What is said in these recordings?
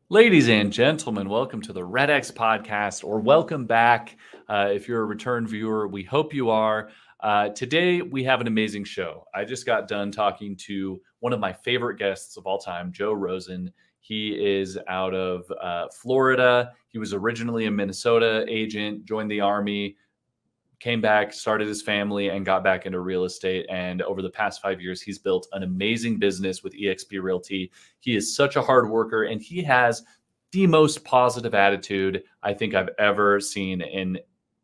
Ladies and gentlemen, welcome to the REDX Podcast, or welcome back. If you're a return viewer, we hope you are. Today, we have an amazing show. I just got done talking to one of my favorite guests of all time, Joe Rosen. He is out of Florida. He was originally a Minnesota agent, joined the Army, came back, started his family, and got back into real estate. And over the past 5 years, he's built an amazing business with eXp Realty. He is such a hard worker, and he has the most positive attitude I think I've ever seen in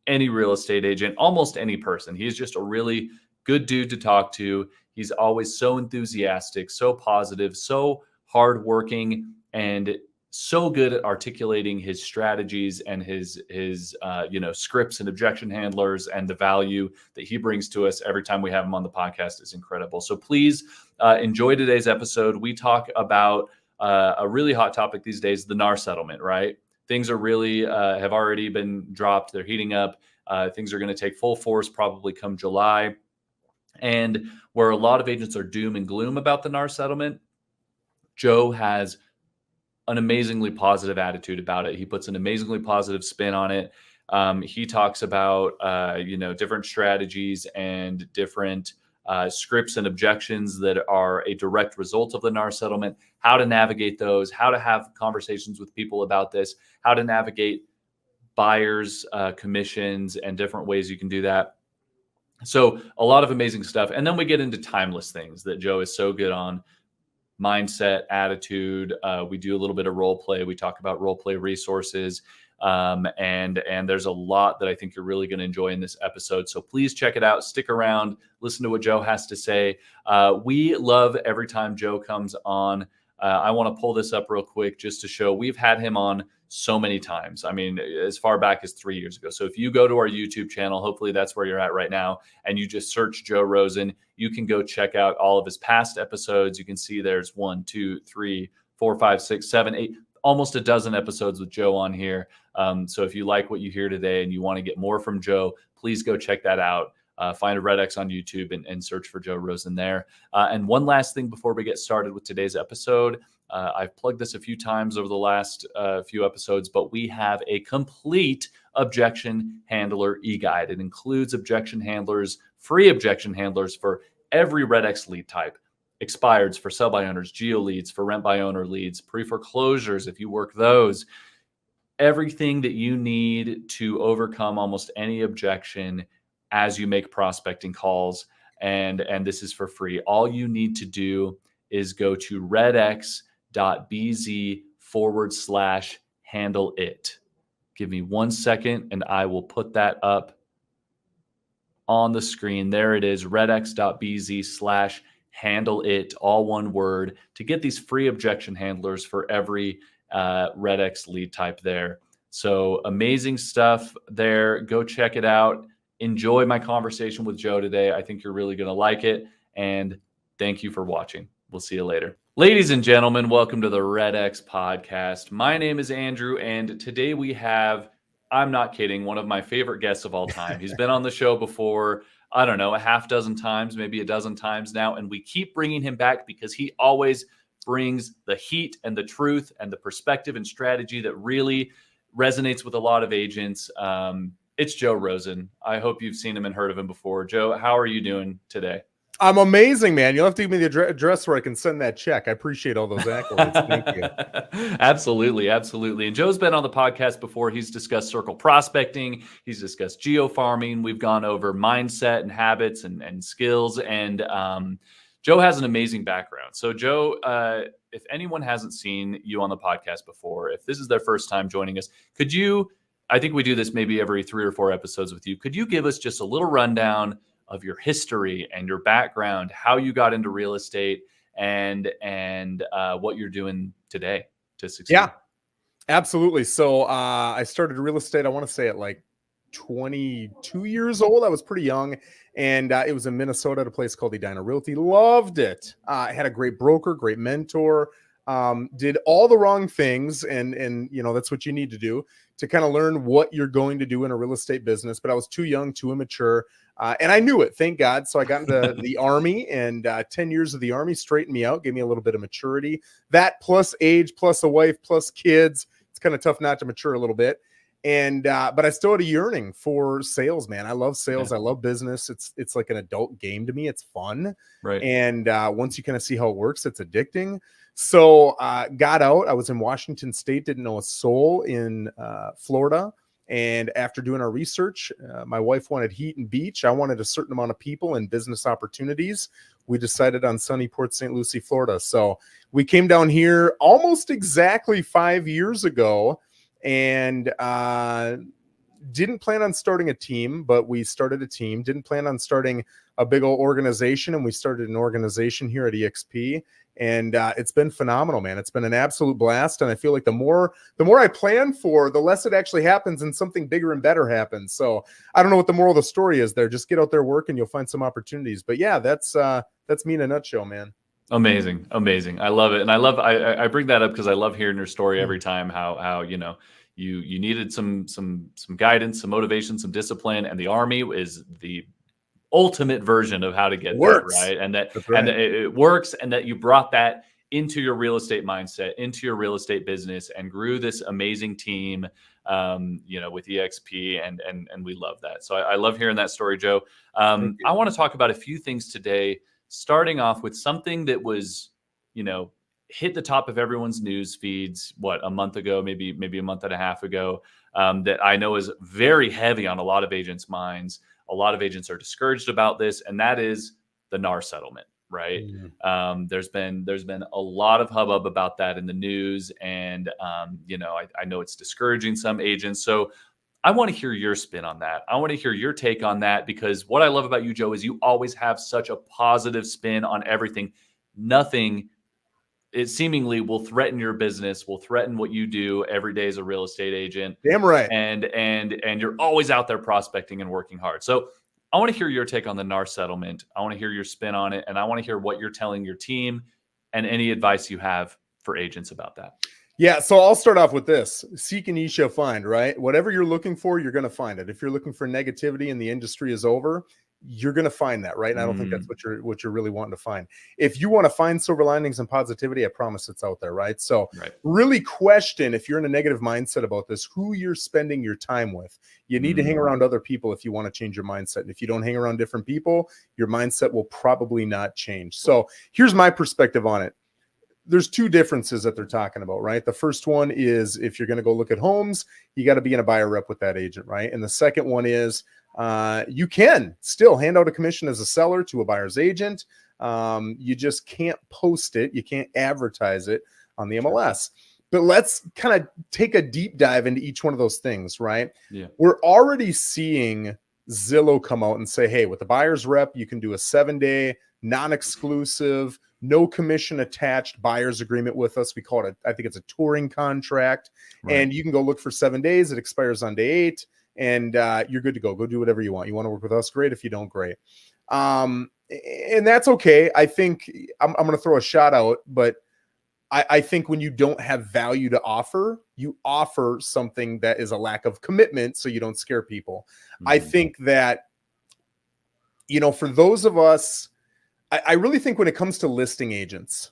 any real estate agent, almost any person. He's just a really good dude to talk to. He's always so enthusiastic, so positive, so hardworking, and so good at articulating his strategies and his scripts and objection handlers, and the value that he brings to us every time we have him on the podcast is incredible. So please enjoy today's episode. We talk about a really hot topic these days, the NAR settlement, right? Things are really have already been dropped. They're heating up. Things are going to take full force probably come July. And where a lot of agents are doom and gloom about the NAR settlement, Joe has an amazingly positive attitude about it. He puts an amazingly positive spin on it. He talks about, different strategies and different scripts and objections that are a direct result of the NAR settlement, how to navigate those, how to have conversations with people about this, how to navigate buyers, commissions, and different ways you can do that. So a lot of amazing stuff. And then we get into timeless things that Joe is so good on. Mindset, attitude. We do a little bit of role play. We talk about role play resources. And there's a lot that I think you're really going to enjoy in this episode. So please check it out. Stick around. Listen to what Joe has to say. We love every time Joe comes on. I want to pull this up real quick just to show we've had him on so many times. I mean, as far back as 3 years ago. So if you go to our YouTube channel, hopefully that's where you're at right now, and you just search Joe Rosen, you can go check out all of his past episodes. You can see there's 1, 2, 3, 4, 5, 6, 7, 8, almost a dozen episodes with Joe on here. So if you like what you hear today and you want to get more from Joe, please go check that out. Find a REDX on YouTube and search for Joe Rosen there. And one last thing before we get started with today's episode. I've plugged this a few times over the last few episodes, but we have a complete objection handler e-guide. It includes objection handlers, free objection handlers for every REDX lead type. Expireds for sell-by owners, geo leads for rent-by-owner leads, pre-foreclosures if you work those. Everything that you need to overcome almost any objection as you make prospecting calls. And this is for free. All you need to do is go to redx.bz/handle it. Give me 1 second and I will put that up on the screen. There it is, redx.bz/handle it, all one word, to get these free objection handlers for every REDX lead type there. So amazing stuff there. Go check it out. Enjoy my conversation with Joe today. I think you're really going to like it. And thank you for watching. We'll see you later. Ladies and gentlemen, welcome to the REDX Podcast. My name is Andrew, and today we have, I'm not kidding, one of my favorite guests of all time. He's been on the show before, I don't know, a half dozen times, maybe a dozen times now, and we keep bringing him back because he always brings the heat and the truth and the perspective and strategy that really resonates with a lot of agents. It's Joe Rosen. I hope you've seen him and heard of him before. Joe, how are you doing today? I'm amazing, man. You'll have to give me the address where I can send that check. I appreciate all those accolades. Thank you. Absolutely. Absolutely. And Joe's been on the podcast before. He's discussed circle prospecting. He's discussed geo farming. We've gone over mindset and habits and skills. And Joe has an amazing background. So Joe, if anyone hasn't seen you on the podcast before, if this is their first time joining us, could you, I think we do this maybe every 3 or 4 episodes with you. Could you give us just a little rundown of your history and your background, how you got into real estate, and what you're doing today to succeed? Yeah, absolutely. So I started real estate, I want to say at like 22 years old. I was pretty young, and it was in Minnesota at a place called Edina Realty. Loved it. I had a great broker, great mentor. Did all the wrong things, and you know, that's what you need to do to kind of learn what you're going to do in a real estate business. But I was too young, too immature. And I knew it, thank God. So I got into the Army, and 10 years of the Army straightened me out, gave me a little bit of maturity. That plus age, plus a wife, plus kids. It's kind of tough not to mature a little bit. And but I still had a yearning for sales, man. I love sales. Yeah. I love business. It's like an adult game to me. It's fun. Right. And once you kind of see how it works, it's addicting. So got out. I was in Washington State, didn't know a soul in Florida. And after doing our research, my wife wanted heat and beach. I wanted a certain amount of people and business opportunities. We decided on sunny Port St. Lucie, Florida. So we came down here almost exactly 5 years ago, and didn't plan on starting a team, but we started a team. Didn't plan on starting a big old organization, and we started an organization here at EXP. And it's been phenomenal, man. It's been an absolute blast. And I feel like the more I plan for, the less it actually happens, and something bigger and better happens. So I don't know what the moral of the story is there. Just get out there, work, and you'll find some opportunities. But yeah, that's me in a nutshell, man. Amazing. I love it. And I bring that up because I love hearing your story every time, how, you know, you needed some guidance, some motivation, some discipline, and the Army is the ultimate version of how to get there, right? And that and it works, and that you brought that into your real estate mindset, into your real estate business, and grew this amazing team, you know, with EXP, and we love that. So I love hearing that story, Joe. I want to talk about a few things today, starting off with something that was, you know, hit the top of everyone's news feeds, a month ago, maybe a month and a half ago, that I know is very heavy on a lot of agents' minds. A lot of agents are discouraged about this, and that is the NAR settlement, right? There's been a lot of hubbub about that in the news, and you know, I know it's discouraging some agents. So I want to hear your spin on that. I want to hear your take on that, because what I love about you, Joe, is you always have such a positive spin on everything. Nothing, it seemingly will threaten your business, will threaten what you do every day as a real estate agent. Damn right. And you're always out there prospecting and working hard. So I want to hear your take on the NAR settlement. I want to hear your spin on it, and I want to hear what you're telling your team and any advice you have for agents about that. Yeah, so I'll start off with this. Seek and ye shall find, right? Whatever you're looking for, you're going to find it. If you're looking for negativity and the industry is over, you're going to find that, right? And I don't think that's what you're really wanting to find. If you want to find silver linings and positivity, I promise it's out there, right? So really question, if you're in a negative mindset about this, who you're spending your time with. You need to hang around other people if you want to change your mindset. And if you don't hang around different people, your mindset will probably not change. So here's my perspective on it. There's two differences that they're talking about, right? The first one is, if you're going to go look at homes, you got to be in a buyer rep with that agent, right? And the second one is, you can still hand out a commission as a seller to a buyer's agent. You just can't post it. You can't advertise it on the MLS. But let's kind of take a deep dive into each one of those things, right? Yeah. We're already seeing Zillow come out and say, hey, with the buyer's rep, you can do a 7-day non-exclusive, no commission attached buyer's agreement with us. We call it, I think it's a touring contract. Right. And you can go look for 7 days. It expires on day 8. And you're good to go. Go do whatever you want. You want to work with us? Great. If you don't, great. And that's okay. I think I'm going to throw a shot out, but I think when you don't have value to offer, you offer something that is a lack of commitment, so you don't scare people. I think that, you know, for those of us, I really think when it comes to listing agents,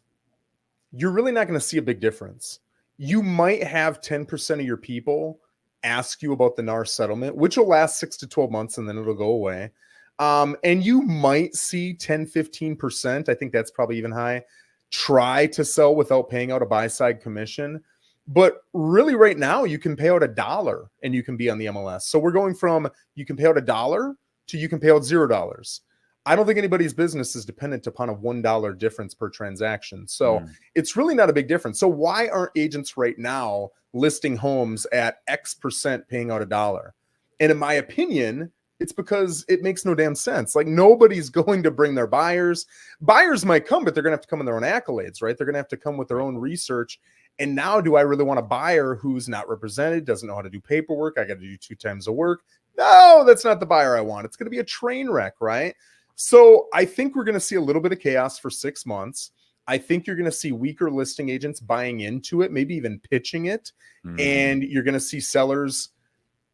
you're really not going to see a big difference. You might have 10% of your people ask you about the NAR settlement, which will last 6 to 12 months, and then it'll go away. And you might see 10, 15%. I think that's probably even high. Try to sell without paying out a buy side commission. But really right now, you can pay out $1 and you can be on the MLS. So we're going from you can pay out $1 to you can pay out $0. I don't think anybody's business is dependent upon a $1 difference per transaction. So it's really not a big difference. So why aren't agents right now listing homes at X% paying out $1? And in my opinion, it's because it makes no damn sense. Like, nobody's going to bring their buyers. Buyers might come, but they're going to have to come in their own accolades, right? They're going to have to come with their own research. And now, do I really want a buyer who's not represented, doesn't know how to do paperwork? I got to do 2 times the work. No, that's not the buyer I want. It's going to be a train wreck, right? So I think we're going to see a little bit of chaos for 6 months. I think you're going to see weaker listing agents buying into it, maybe even pitching it. And you're going to see sellers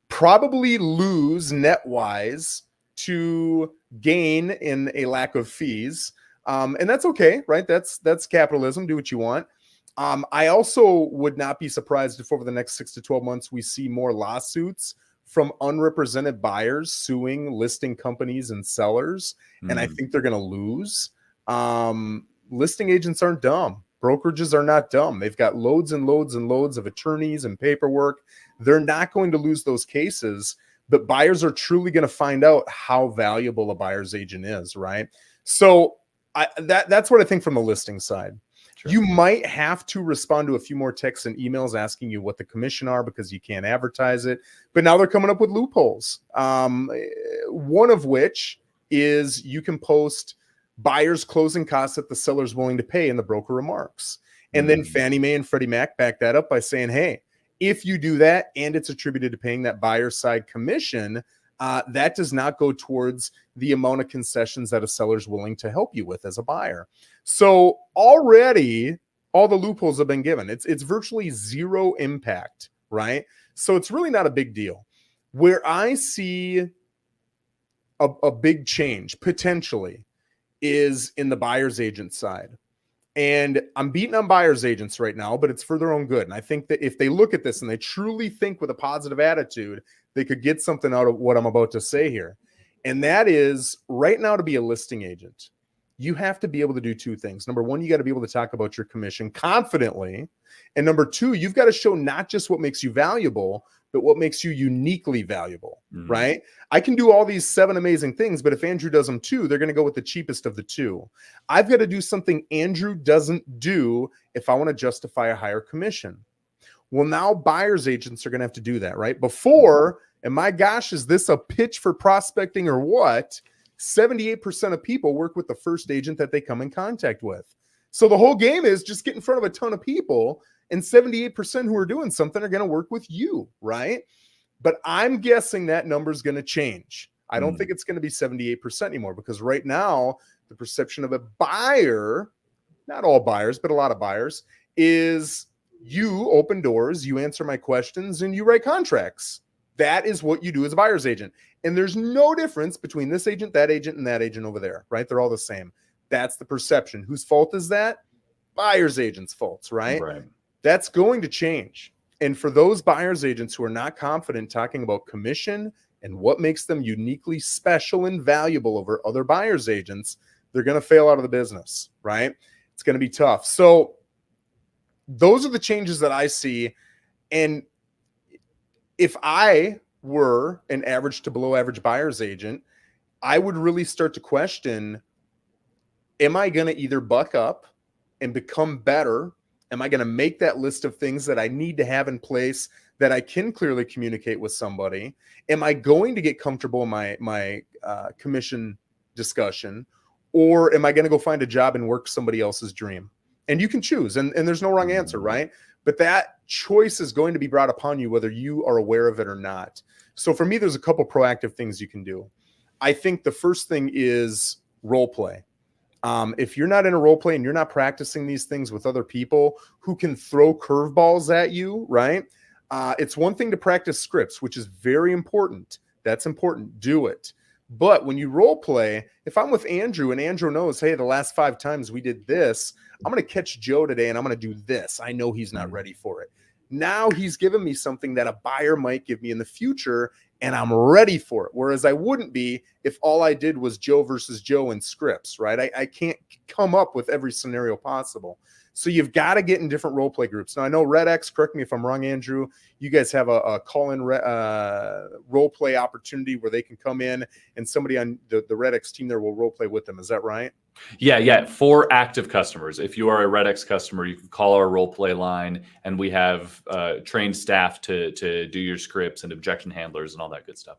probably lose net wise to gain in a lack of fees. And that's okay, right? That's capitalism. Do what you want. I also would not be surprised if over the next 6 to 12 months, we see more lawsuits from unrepresented buyers suing listing companies and sellers. And I think they're going to lose. Listing agents aren't dumb. Brokerages are not dumb. They've got loads and loads and loads of attorneys and paperwork. They're not going to lose those cases, but buyers are truly going to find out how valuable a buyer's agent is, right? So that's what I think from the listing side. Sure. You might have to respond to a few more texts and emails asking you what the commission are because you can't advertise it. But now they're coming up with loopholes. One of which is you can post buyer's closing costs that the seller's willing to pay in the broker remarks. And then Fannie Mae and Freddie Mac back that up by saying, hey, if you do that and it's attributed to paying that buyer side commission, that does not go towards the amount of concessions that a seller's willing to help you with as a buyer. So already all the loopholes have been given. It's virtually zero impact, right? So it's really not a big deal. Where I see a big change potentially is in the buyer's agent side. And I'm beating on buyer's agents right now, but it's for their own good. And I think that if they look at this and they truly think with a positive attitude, they could get something out of what I'm about to say here. And that is, right now, to be a listing agent, you have to be able to do two things. Number one, you got to be able to talk about your commission confidently. And number two, you've got to show not just what makes you valuable, but what makes you uniquely valuable, right? I can do all these 7 amazing things, but if Andrew does them too, they're going to go with the cheapest of the 2. I've got to do something Andrew doesn't do if I want to justify a higher commission. Well, now buyer's agents are going to have to do that, right? Before, and my gosh, is this a pitch for prospecting or what? 78% of people work with the first agent that they come in contact with. So the whole game is just get in front of a ton of people, and 78% who are doing something are going to work with you, right? But I'm guessing that number is going to change. I don't think it's going to be 78% anymore, because right now the perception of a buyer, not all buyers, but a lot of buyers, is you open doors, you answer my questions, and you write contracts. That is what you do as a buyer's agent. And there's no difference between this agent, and that agent over there, right? They're all the same. That's the perception. Whose fault is that? Buyer's agent's faults, right? That's going to change. And for those buyer's agents who are not confident talking about commission and what makes them uniquely special and valuable over other buyer's agents, they're going to fail out of the business, right? It's going to be tough. So those are the changes that I see. And if I were an average to below average buyer's agent, I would really start to question, am I going to either buck up and become better? Am I going to make that list of things that I need to have in place that I can clearly communicate with somebody? Am I going to get comfortable in my commission discussion? Or am I going to go find a job and work somebody else's dream? And you can choose, and there's no wrong answer, right? But that choice is going to be brought upon you whether you are aware of it or not. So for me, there's a couple proactive things you can do. I think the first thing is role play. If you're not in a role play and you're not practicing these things with other people who can throw curveballs at you, right? It's one thing to practice scripts, which is very important. That's important. Do it. But when you role play, if I'm with Andrew and Andrew knows, hey, the last 5 times we did this, I'm going to catch Joe today and I'm going to do this. I know he's not ready for it. Now he's given me something that a buyer might give me in the future, and I'm ready for it. Whereas I wouldn't be if all I did was Joe versus Joe in scripts, right? I can't come up with every scenario possible. So you've got to get in different role play groups. Now, I know REDX, correct me if I'm wrong, Andrew, you guys have a call-in role play opportunity where they can come in and somebody on the REDX team there will role play with them. Is that right? Yeah. For active customers, if you are a REDX customer, you can call our role play line, and we have trained staff to do your scripts and objection handlers and all that good stuff.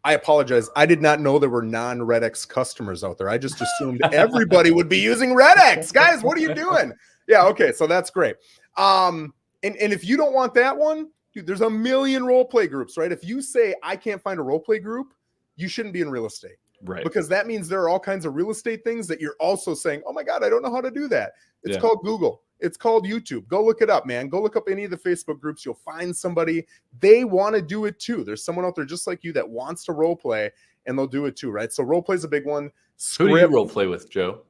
I apologize. I did not know there were non-REDX customers out there. I just assumed everybody would be using REDX. Guys, what are you doing? Yeah, okay, so that's great. And if you don't want that one, dude, there's a million role play groups, right? If you say, I can't find a role play group, you shouldn't be in real estate. Right. Because that means there are all kinds of real estate things that you're also saying, oh my God, I don't know how to do that. It's called Google. It's called YouTube. Go look it up, man. Go look up any of the Facebook groups. You'll find somebody. They want to do it too. There's someone out there just like you that wants to role play. and they'll do it too, right? So role play is a big one. Who do you role play with, Joe?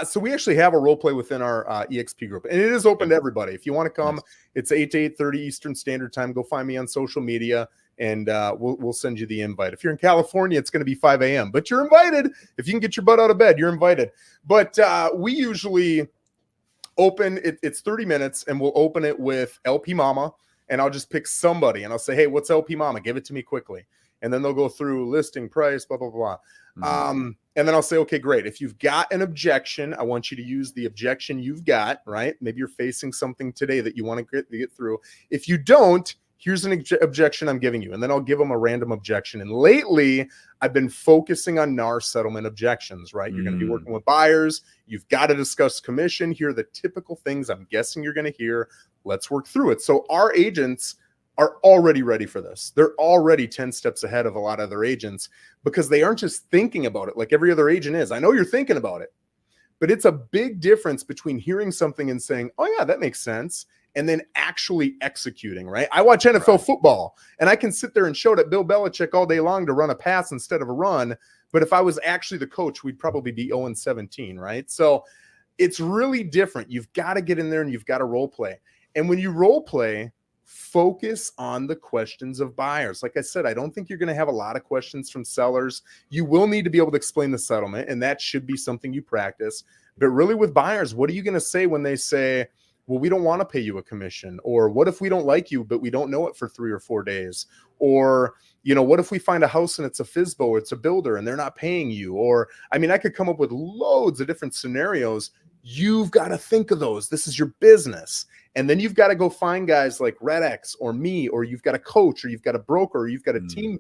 So we actually have a role play within our EXP group, and it is open to everybody. If you want to come, it's 8 to 8:30 Eastern Standard Time. Go find me on social media, and we'll send you the invite. If you're in California, it's going to be 5 a.m., but you're invited. If you can get your butt out of bed, you're invited. But we usually open it's 30 minutes, and we'll open it with LP Mama, and I'll just pick somebody, and I'll say, hey, what's LP Mama? Give it to me quickly. And then they'll go through listing, price, blah, blah, blah. And then I'll say, okay, great. If you've got an objection, I want you to use the objection you've got, right? Maybe you're facing something today that you want to get through. If you don't, here's an objection I'm giving you. And then I'll give them a random objection. And lately, I've been focusing on NAR settlement objections, right? You're going to be working with buyers. You've got to discuss commission. Here are the typical things I'm guessing you're going to hear. Let's work through it. So our agents are already ready for this. They're already 10 steps ahead of a lot of other agents because they aren't just thinking about it like every other agent is. I know you're thinking about it, but it's a big difference between hearing something and saying, oh yeah, that makes sense, and then actually executing, right? I watch NFL football, and I can sit there and shout at Bill Belichick all day long to run a pass instead of a run, but if I was actually the coach, we'd probably be 0-17, right? So it's really different. You've got to get in there and you've got to role play. And when you role play, focus on the questions of buyers. Like I said, I don't think you're going to have a lot of questions from sellers. You will need to be able to explain the settlement, and that should be something you practice. But really with buyers, what are you going to say when they say, well, we don't want to pay you a commission? Or what if we don't like you, but we don't know it for 3 or 4 days? Or, what if we find a house and it's a FSBO or it's a builder and they're not paying you? Or, I could come up with loads of different scenarios. You've got to think of those. This is your business. And then you've got to go find guys like REDX or me, or you've got a coach, or you've got a broker, or you've got a team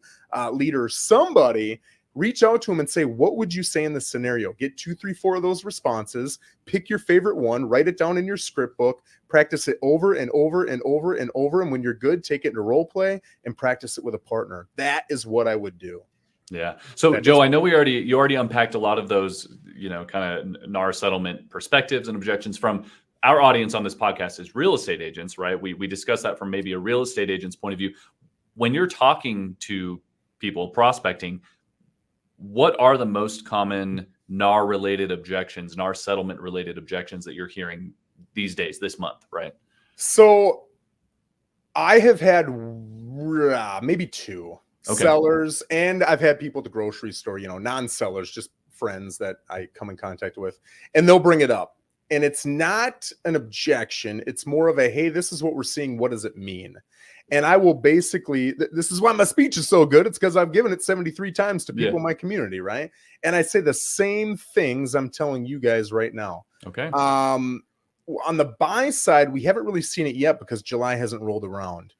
leader, somebody. Reach out to them and say, what would you say in this scenario? Get 2, 3, 4 of those responses, pick your favorite one, write it down in your script book, practice it over and over and over and over. And when you're good, take it into role play and practice it with a partner. That is what I would do. Yeah. So Joe, I know you already unpacked a lot of those, kind of NAR settlement perspectives and objections from our audience on this podcast is real estate agents, right? We discuss that from maybe a real estate agent's point of view. When you're talking to people prospecting, what are the most common NAR related objections, NAR settlement related objections that you're hearing these days, this month, right? So I have had maybe 2. Okay. Sellers, and I've had people at the grocery store, non-sellers, just friends that I come in contact with, and they'll bring it up. And it's not an objection. It's more of a, hey, this is what we're seeing. What does it mean? And I will basically, this is why my speech is so good. It's because I've given it 73 times to people in my community, right? And I say the same things I'm telling you guys right now. Okay. On the buy side, we haven't really seen it yet because July hasn't rolled around.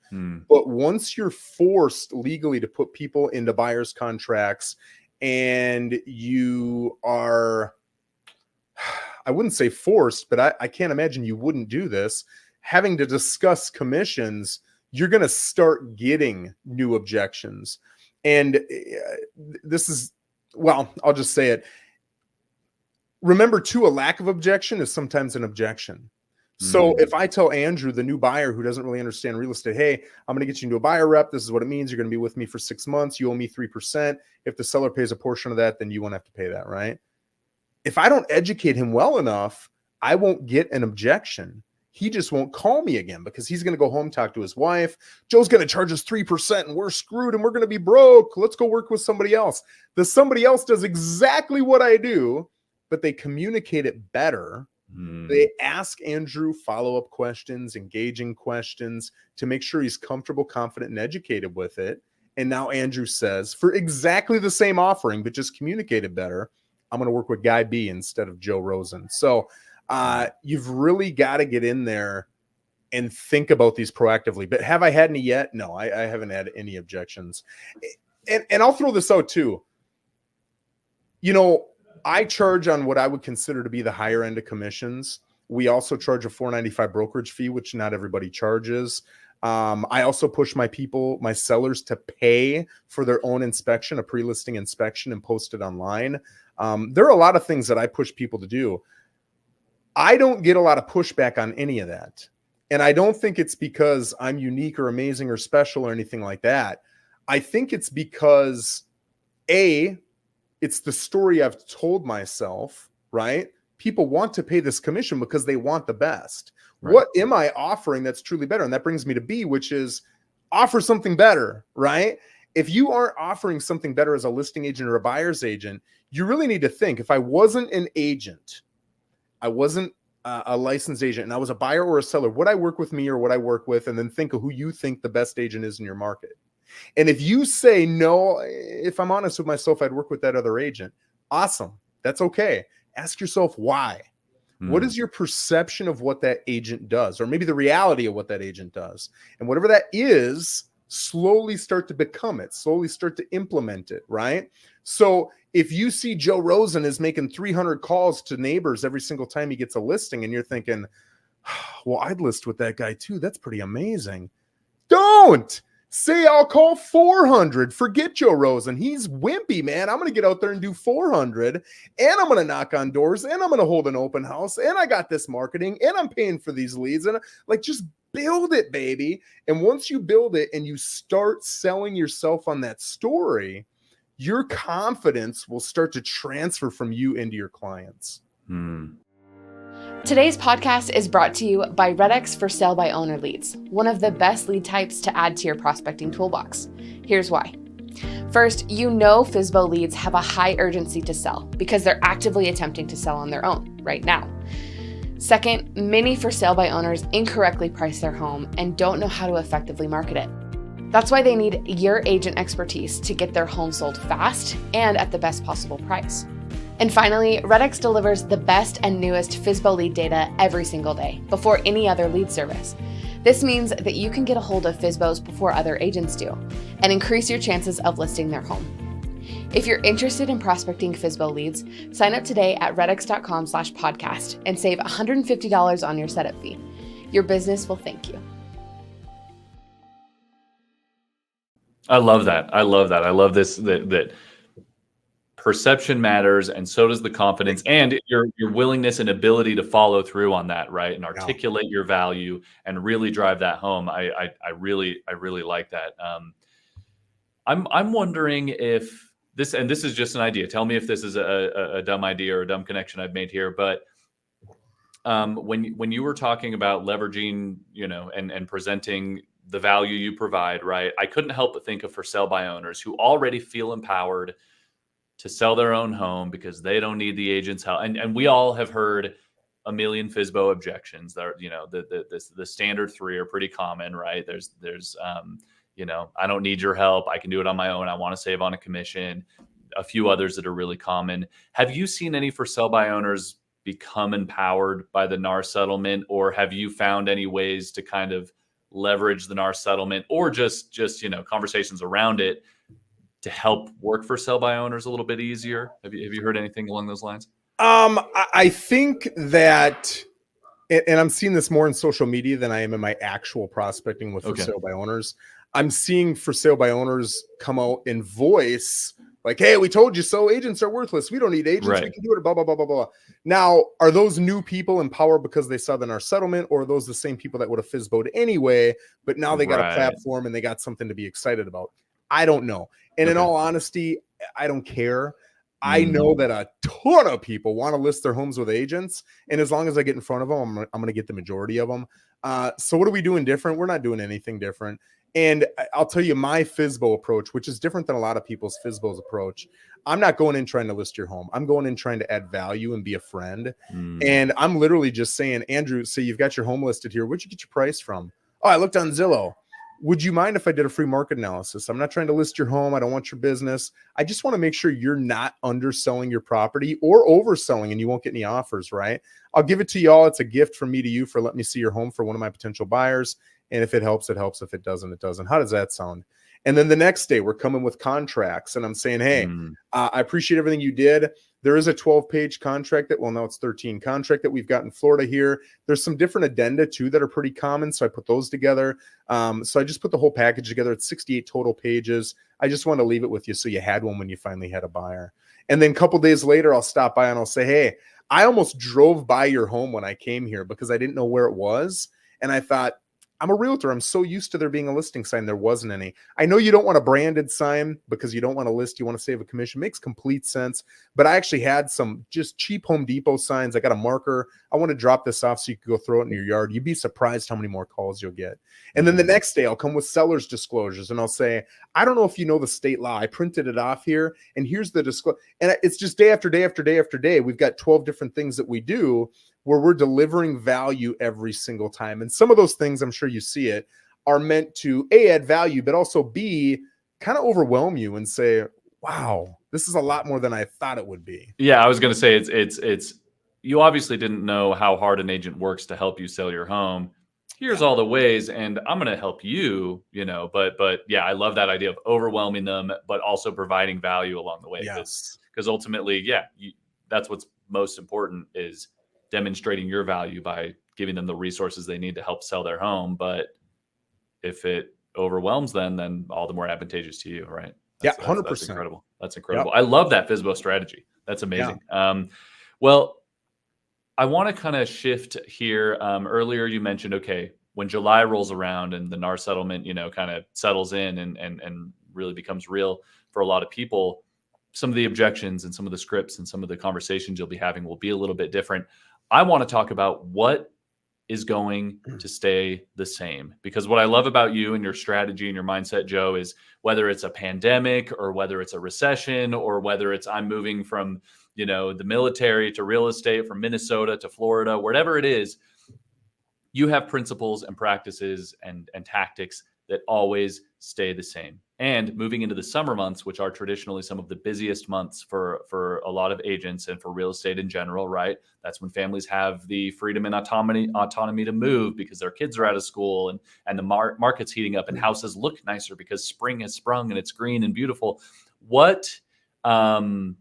But once you're forced legally to put people into buyer's contracts and you are, I wouldn't say forced, but I can't imagine you wouldn't do this, having to discuss commissions, you're going to start getting new objections. And this is, well, I'll just say it. Remember, too, a lack of objection is sometimes an objection. So if I tell Andrew, the new buyer who doesn't really understand real estate, hey, I'm going to get you into a buyer rep. This is what it means. You're going to be with me for 6 months. You owe me 3%. If the seller pays a portion of that, then you won't have to pay that, right? If I don't educate him well enough, I won't get an objection. He just won't call me again because he's going to go home, talk to his wife. Joe's going to charge us 3% and we're screwed and we're going to be broke. Let's go work with somebody else. The somebody else does exactly what I do, but they communicate it better. They ask Andrew follow-up questions, engaging questions to make sure he's comfortable, confident, and educated with it. And now Andrew says, for exactly the same offering, but just communicated better, I'm going to work with Guy B instead of Joe Rosen. So you've really got to get in there and think about these proactively. But have I had any yet? No, I haven't had any objections. And I'll throw this out too. I charge on what I would consider to be the higher end of commissions. We also charge a $4.95 brokerage fee, which not everybody charges. I also push my sellers to pay for their own inspection, a pre-listing inspection, and post it online. There are a lot of things that I push people to do. I don't get a lot of pushback on any of that. And I don't think it's because I'm unique or amazing or special or anything like that. I think it's because It's the story I've told myself, right? People want to pay this commission because they want the best. Right. What am I offering that's truly better? And that brings me to B, which is offer something better, right? If you aren't offering something better as a listing agent or a buyer's agent, you really need to think, if I wasn't an agent, I wasn't a licensed agent, and I was a buyer or a seller, would I work with me or would I work with? And then think of who you think the best agent is in your market. And if you say, no, if I'm honest with myself, I'd work with that other agent. Awesome. That's okay. Ask yourself why. What is your perception of what that agent does? Or maybe the reality of what that agent does. And whatever that is, slowly start to become it, slowly start to implement it, right? So if you see Joe Rosen is making 300 calls to neighbors every single time he gets a listing, and you're thinking, well, I'd list with that guy too. That's pretty amazing. Don't say I'll call 400. Forget Joe Rosen. He's wimpy, man. I'm going to get out there and do 400, and I'm going to knock on doors, and I'm going to hold an open house, and I got this marketing, and I'm paying for these leads. And like, just build it, baby. And once you build it and you start selling yourself on that story, your confidence will start to transfer from you into your clients. Today's podcast is brought to you by REDX for sale by owner leads, one of the best lead types to add to your prospecting toolbox. Here's why. First, you know FSBO leads have a high urgency to sell because they're actively attempting to sell on their own right now. Second, many for sale by owners incorrectly price their home and don't know how to effectively market it. That's why they need your agent expertise to get their home sold fast and at the best possible price. And finally, REDX delivers the best and newest FSBO lead data every single day before any other lead service. This means that you can get a hold of FSBOs before other agents do and increase your chances of listing their home. If you're interested in prospecting FSBO leads, sign up today at redx.com/podcast and save $150 on your setup fee. Your business will thank you. I love that. I love this, that perception matters, and so does the confidence and your willingness and ability to follow through on that, right? And articulate your value and really drive that home. I really like that. I'm wondering if this, and this is just an idea, tell me if this is a dumb idea or a dumb connection I've made here, but when you were talking about leveraging, and presenting the value you provide, right? I couldn't help but think of for sale by owners who already feel empowered to sell their own home because they don't need the agent's help. And we all have heard a million FSBO objections that are, the standard three are pretty common, right? There's I don't need your help. I can do it on my own. I want to save on a commission. A few others that are really common. Have you seen any for sale by owners become empowered by the NAR settlement, or have you found any ways to kind of leverage the NAR settlement, or just conversations around it to help work for sell by owners a little bit easier? Have you heard anything along those lines? I think that, and I'm seeing this more in social media than I am in my actual prospecting with for sale by owners. I'm seeing for sale by owners come out in voice like, hey, we told you so. Agents are worthless. We don't need agents. Right. We can do it. Blah, blah, blah, blah, blah. Now, are those new people empowered because they saw the NAR settlement, or are those the same people that would have FSBO'd anyway, but now they got a platform and they got something to be excited about? I don't know. And in all honesty, I don't care. I know that a ton of people want to list their homes with agents. And as long as I get in front of them, I'm going to get the majority of them. So what are we doing different? We're not doing anything different. And I'll tell you my FSBO approach, which is different than a lot of people's FSBO's approach. I'm not going in trying to list your home. I'm going in trying to add value and be a friend. And I'm literally just saying, Andrew, say you've got your home listed here. Where'd you get your price from? Oh, I looked on Zillow. Would you mind if I did a free market analysis? I'm not trying to list your home. I don't want your business. I just want to make sure you're not underselling your property or overselling, and you won't get any offers, right? I'll give it to y'all. It's a gift from me to you for letting me see your home for one of my potential buyers. And if it helps, it helps. If it doesn't, it doesn't. How does that sound? And then the next day we're coming with contracts, and I'm saying, hey, I appreciate everything you did. There is a 12-page contract that, well, now it's 13 contract that we've got in Florida here. There's some different addenda too that are pretty common. So I put those together. So I just put the whole package together. It's 68 total pages. I just want to leave it with you so you had one when you finally had a buyer. And then a couple days later, I'll stop by and I'll say, hey, I almost drove by your home when I came here because I didn't know where it was. And I thought, I'm a realtor. I'm so used to there being a listing sign. There wasn't any. I know you don't want a branded sign because you don't want to list. You want to save a commission. Makes complete sense. But I actually had some just cheap Home Depot signs. I got a marker. I want to drop this off so you can go throw it in your yard. You'd be surprised how many more calls you'll get. And then the next day I'll come with seller's disclosures and I'll say, I don't know if you know the state law. I printed it off here and here's the disclosure. And it's just day after day after day after day. We've got 12 different things that we do where we're delivering value every single time. And some of those things, I'm sure you see it, are meant to A, add value, but also B, kind of overwhelm you and say, wow, this is a lot more than I thought it would be. Yeah, I was going to say it's you obviously didn't know how hard an agent works to help you sell your home. Here's all the ways, and I'm going to help you, but yeah, I love that idea of overwhelming them, but also providing value along the way. Yes. Because ultimately, that's what's most important is demonstrating your value by giving them the resources they need to help sell their home. But if it overwhelms them, then all the more advantageous to you, right? 100%. That's incredible. That's incredible. Yep. I love that FSBO strategy. That's amazing. Yeah. Well, I want to kind of shift here. Earlier you mentioned, okay, when July rolls around and the NAR settlement, kind of settles in and really becomes real for a lot of people, some of the objections and some of the scripts and some of the conversations you'll be having will be a little bit different. I want to talk about what is going to stay the same, because what I love about you and your strategy and your mindset, Joe, is whether it's a pandemic or whether it's a recession or whether it's I'm moving from, the military to real estate, from Minnesota to Florida, whatever it is, you have principles and practices and tactics that always stay the same. And moving into the summer months, which are traditionally some of the busiest months for a lot of agents and for real estate in general, right? That's when families have the freedom and autonomy to move because their kids are out of school and the market's heating up and houses look nicer because spring has sprung and it's green and beautiful. What do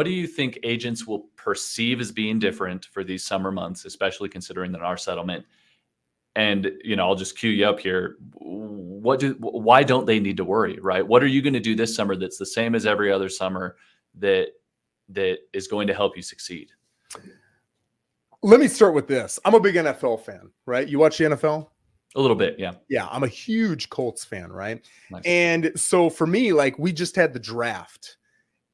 you think agents will perceive as being different for these summer months, especially considering the NAR settlement? And, I'll just cue you up here. Why don't they need to worry, right? What are you going to do this summer that's the same as every other summer that is going to help you succeed? Let me start with this. I'm a big NFL fan, right? You watch the NFL? A little bit, yeah. Yeah, I'm a huge Colts fan, right? Nice. And so for me, we just had the draft.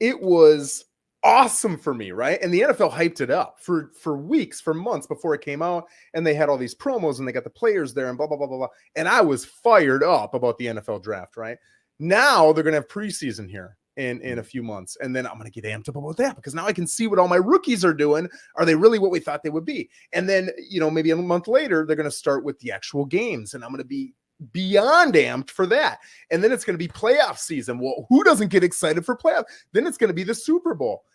It was awesome for me, right? And the NFL hyped it up for weeks, for months before it came out, and they had all these promos and they got the players there and blah, blah, blah, blah, blah. And I was fired up about the NFL draft, right? Now they're going to have preseason here in a few months, and then I'm going to get amped up about that because now I can see what all my rookies are doing. Are they really what we thought they would be? And then, maybe a month later, they're going to start with the actual games, and I'm going to be beyond amped for that. And then it's going to be playoff season. Well, who doesn't get excited for playoff? Then it's going to be the Super Bowl.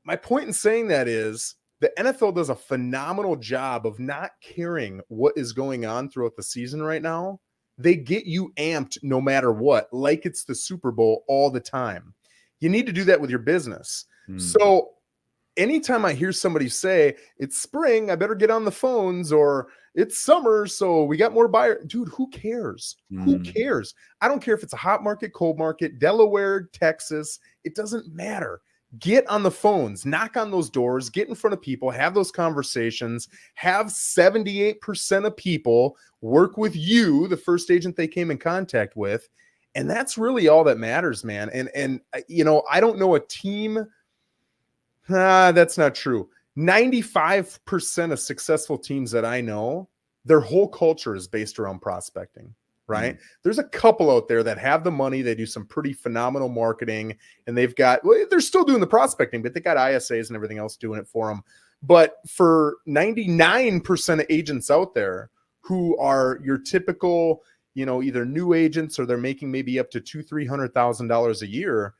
My point in saying that is the NFL does a phenomenal job of not caring what is going on throughout the season right now. They get you amped no matter what, like it's the Super Bowl all the time. You need to do that with your business. So anytime I hear somebody say it's spring, I better get on the phones, or it's summer, so we got more buyers. Dude, who cares? Who cares? I don't care if it's a hot market, cold market, Delaware, Texas. It doesn't matter. Get on the phones, knock on those doors, get in front of people, have those conversations, have 78% of people work with you, the first agent they came in contact with. And that's really all that matters, man. And I don't know a team. That's not true. 95% of successful teams that I know, their whole culture is based around prospecting. Right. There's a couple out there that have the money. They do some pretty phenomenal marketing, and they're still doing the prospecting, but they got ISAs and everything else doing it for them. But for 99% of agents out there who are your typical, either new agents or they're making maybe up to $200,000-$300,000 a year,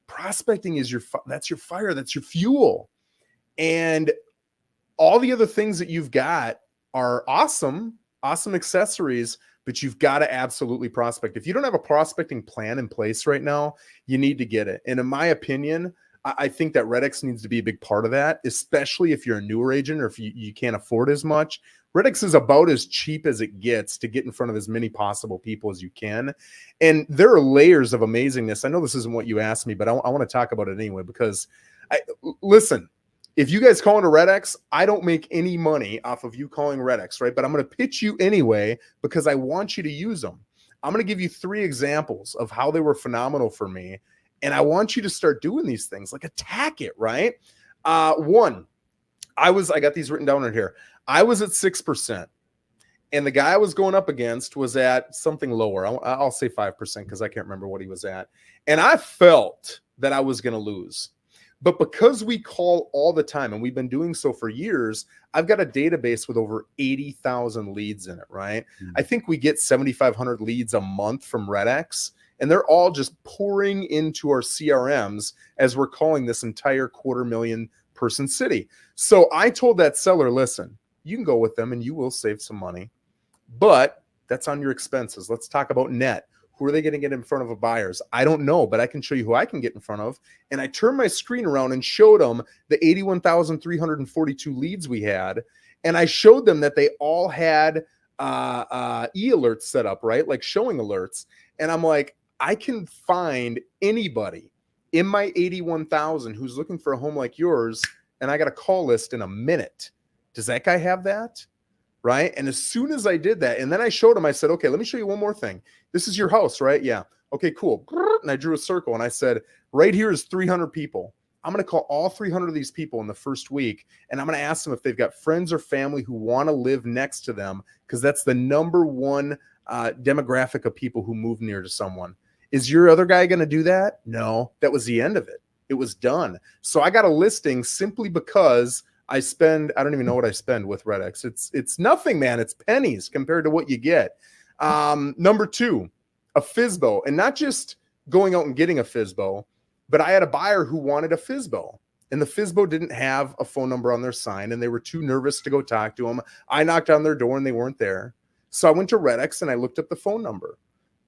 prospecting is that's your fire. That's your fuel. And all the other things that you've got are awesome accessories, but you've got to absolutely prospect. If you don't have a prospecting plan in place right now, you need to get it. And in my opinion, I think that REDX needs to be a big part of that, especially if you're a newer agent or if you can't afford as much. REDX is about as cheap as it gets to get in front of as many possible people as you can. And there are layers of amazingness. I know this isn't what you asked me, but I want to talk about it anyway, because listen, if you guys call into REDX, I don't make any money off of you calling REDX, right? But I'm going to pitch you anyway because I want you to use them. I'm going to give you 3 examples of how they were phenomenal for me. And I want you to start doing these things, like attack it, right? One, I got these written down right here. I was at 6%. And the guy I was going up against was at something lower. I'll say 5% because I can't remember what he was at. And I felt that I was going to lose. But because we call all the time, and we've been doing so for years, I've got a database with over 80,000 leads in it, right? Mm-hmm. I think we get 7,500 leads a month from REDX, and they're all just pouring into our CRMs as we're calling this entire 250,000 person city. So I told that seller, listen, you can go with them and you will save some money, but that's on your expenses. Let's talk about net. Who are they going to get in front of a buyers? I don't know, but I can show you who I can get in front of. And I turned my screen around and showed them the 81,342 leads we had. And I showed them that they all had e-alerts set up, right? Like showing alerts. And I'm like, I can find anybody in my 81,000 who's looking for a home like yours. And I got a call list in a minute. Does that guy have that? Right. And as soon as I did that, and then I showed him, I said, okay, let me show you one more thing. This is your house, right? Yeah. Okay, cool. And I drew a circle and I said, right here is 300 people. I'm going to call all 300 of these people in the first week. And I'm going to ask them if they've got friends or family who want to live next to them, because that's the number one demographic of people who move near to someone. Is your other guy going to do that? No, that was the end of it. It was done. So I got a listing simply because I don't even know what I spend with REDX. It's nothing, man. It's pennies compared to what you get. Number 2, a FSBO, and not just going out and getting a FSBO, but I had a buyer who wanted a FSBO, and the FSBO didn't have a phone number on their sign, and they were too nervous to go talk to them. I knocked on their door and they weren't there. So I went to REDX and I looked up the phone number.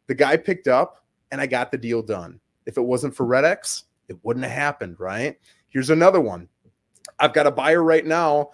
The guy picked up and I got the deal done. If it wasn't for REDX, it wouldn't have happened, right? Here's another one. I've got a buyer right now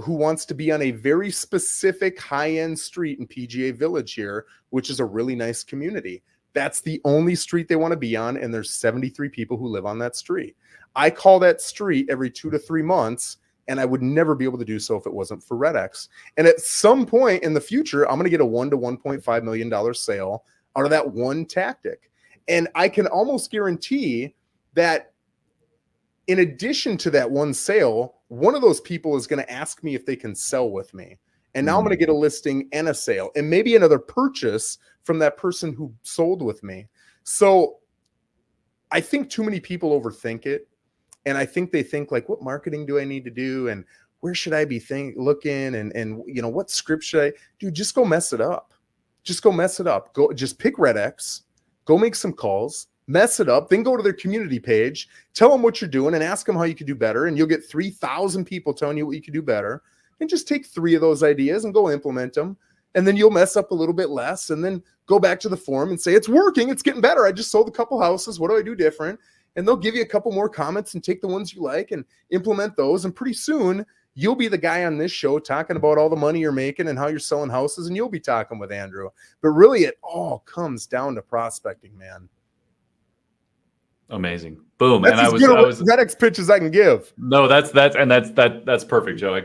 who wants to be on a very specific high-end street in PGA Village here, which is a really nice community. That's the only street they want to be on, and there's 73 people who live on that street. I call that street every 2 to 3 months, and I would never be able to do so if it wasn't for REDX. And at some point in the future, I'm going to get a $1 to $1.5 million sale out of that one tactic. And I can almost guarantee that in addition to that one sale, one of those people is going to ask me if they can sell with me. And now I'm going to get a listing and a sale and maybe another purchase from that person who sold with me. So I think too many people overthink it. And I think they think like, what marketing do I need to do? And where should I be looking? And you know, what script should I do? Just go mess it up. Just go mess it up. Just pick REDX, go make some calls, mess it up, then go to their community page, tell them what you're doing and ask them how you could do better. And you'll get 3,000 people telling you what you could do better. And just take 3 of those ideas and go implement them. And then you'll mess up a little bit less and then go back to the forum and say, it's working. It's getting better. I just sold a couple houses. What do I do different? And they'll give you a couple more comments and take the ones you like and implement those. And pretty soon you'll be the guy on this show talking about all the money you're making and how you're selling houses. And you'll be talking with Andrew. But really it all comes down to prospecting, man. Amazing. Boom. That's and as good a REDX pitch as I can give. No, that's perfect, Joe.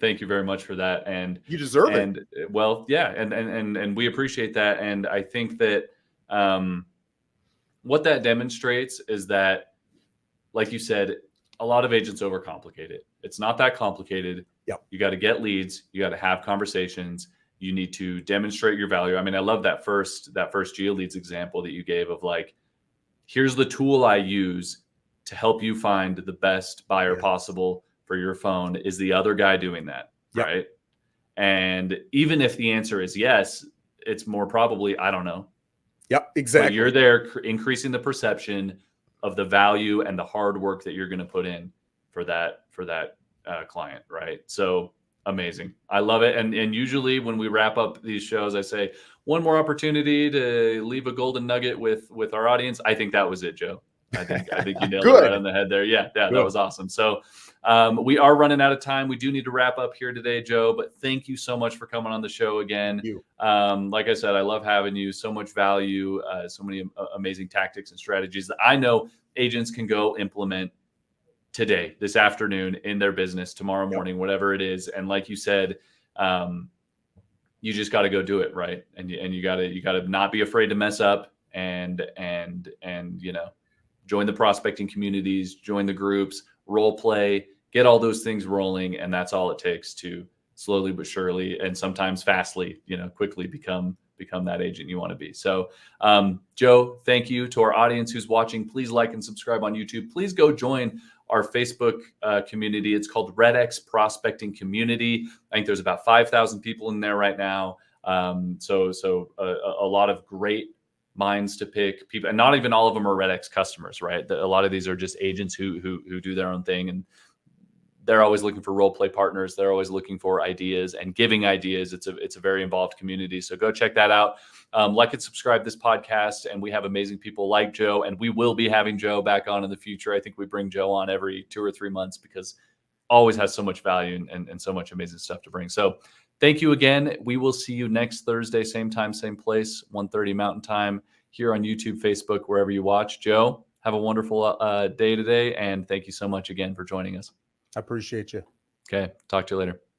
Thank you very much for that. And you deserve it. And well, yeah. And we appreciate that. And I think that, what that demonstrates is that, like you said, a lot of agents overcomplicate it. It's not that complicated. Yep. You got to get leads. You got to have conversations. You need to demonstrate your value. I mean, I love that first GeoLeads example that you gave of like, here's the tool I use to help you find the best buyer possible for your phone. Is the other guy doing that? Yep. Right. And even if the answer is yes, it's more probably, I don't know. Yep, exactly. But you're there increasing the perception of the value and the hard work that you're going to put in for that client. Right. So amazing. I love it. And usually when we wrap up these shows, I say one more opportunity to leave a golden nugget with our audience. I think that was it, Joe. I think you nailed it right on the head there. Yeah, that was awesome. So we are running out of time. We do need to wrap up here today, Joe, but thank you so much for coming on the show again. Like I said, I love having you. So much value, so many amazing tactics and strategies that I know agents can go implement today, this afternoon, in their business, tomorrow morning, whatever it is. And like you said, you just got to go do it, right? And you got to not be afraid to mess up, and join the prospecting communities, join the groups, role play, get all those things rolling, and that's all it takes to slowly but surely, and sometimes fastly, quickly become that agent you want to be. So, Joe, thank you. To our audience who's watching, please like and subscribe on YouTube. Please go join our Facebook community. It's called REDX Prospecting Community. I think there's about 5,000 people in there right now. So a lot of great minds to pick, people, and not even all of them are REDX customers, right? A lot of these are just agents who do their own thing, and they're always looking for role play partners. They're always looking for ideas and giving ideas. It's a very involved community. So go check that out. Like and subscribe this podcast. And we have amazing people like Joe, and we will be having Joe back on in the future. I think we bring Joe on every 2 or 3 months because always has so much value and so much amazing stuff to bring. So thank you again. We will see you next Thursday, same time, same place, 1:30 Mountain Time, here on YouTube, Facebook, wherever you watch. Joe, have a wonderful day today. And thank you so much again for joining us. I appreciate you. Okay. Talk to you later.